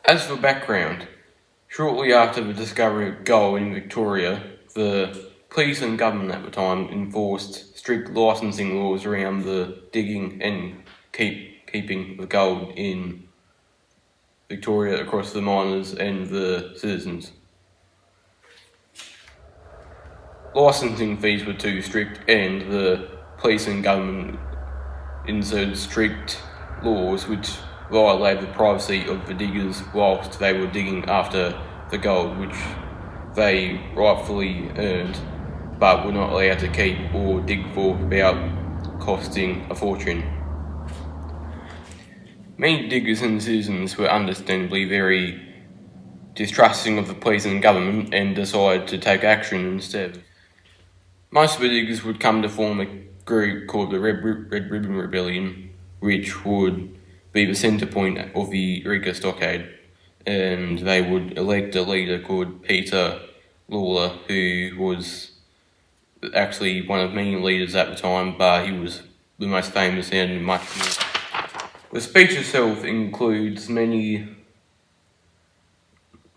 As for background, shortly after the discovery of gold in Victoria, the police and government at the time enforced strict licensing laws around the digging and keeping the gold in Victoria across the miners and the citizens. Licensing fees were too strict, and the police and government inserted strict laws which violated the privacy of the diggers whilst they were digging after the gold, which they rightfully earned, but were not allowed to keep or dig for without costing a fortune. Many diggers and citizens were understandably very distrusting of the police and government and decided to take action instead. Most of the diggers would come to form a group called the Red Ribbon Rebellion, which would be the centre point of the Eureka stockade, and they would elect a leader called Peter Lalor, who was actually one of many leaders at the time, but he was the most famous and much more. The speech itself includes many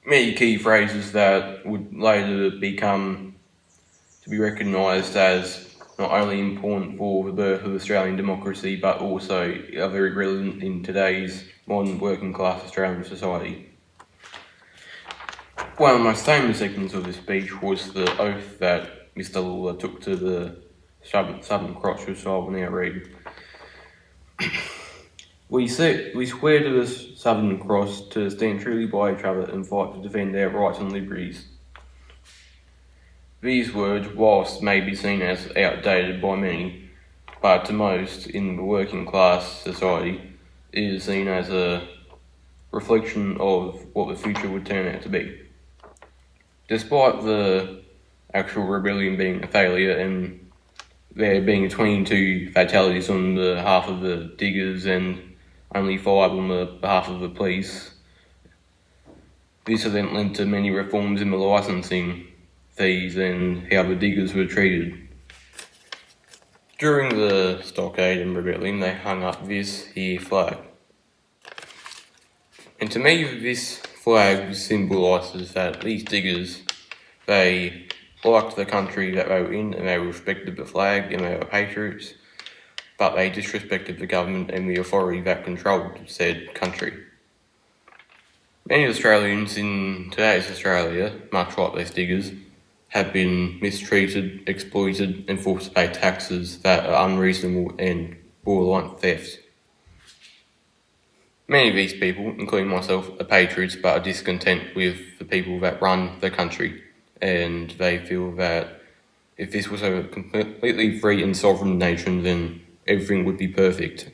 key phrases that would later become to be recognised as not only important for the birth of Australian democracy, but also are very relevant in today's modern working class Australian society. One of the most famous segments of this speech was the oath that Mr. Lalor took to the Southern Cross, which I will now read. We swear to the Southern Cross to stand truly by each other and fight to defend our rights and liberties. These words, whilst may be seen as outdated by many, but to most in the working class society, it is seen as a reflection of what the future would turn out to be. Despite the actual rebellion being a failure and there being 22 fatalities on behalf of the diggers and only 5 on the behalf of the police, this event led to many reforms in the licensing fees and how the diggers were treated. During the stockade and rebellion, they hung up this here flag. And to me, this flag symbolises that these diggers, they liked the country that they were in and they respected the flag and they were patriots, but they disrespected the government and the authority that controlled said country. Many Australians in today's Australia, much like these diggers, have been mistreated, exploited and forced to pay taxes that are unreasonable and borderline theft. Many of these people, including myself, are patriots but are discontent with the people that run the country, and they feel that if this was a completely free and sovereign nation, then everything would be perfect.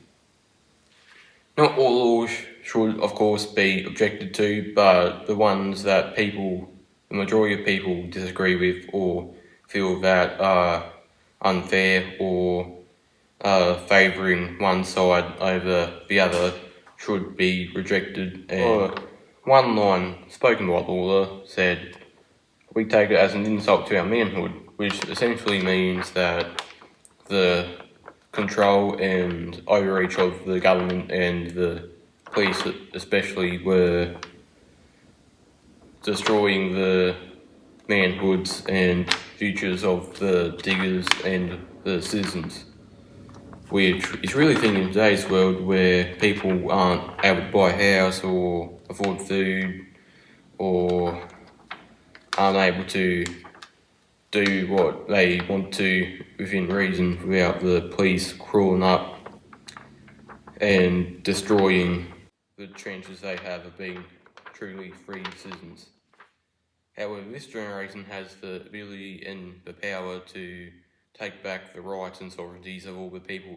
Not all laws should, of course, be objected to, but the ones that the majority of people disagree with or feel that are unfair or favouring one side over the other should be rejected. And one line spoken by Lalor said, "We take it as an insult to our manhood," which essentially means that the control and overreach of the government and the police especially were destroying the manhoods and futures of the diggers and the citizens, which is really thin in today's world where people aren't able to buy a house or afford food or aren't able to do what they want to within reason without the police crawling up and destroying the chances they have of being truly free citizens. However, this generation has the ability and the power to take back the rights and sovereignties of all the people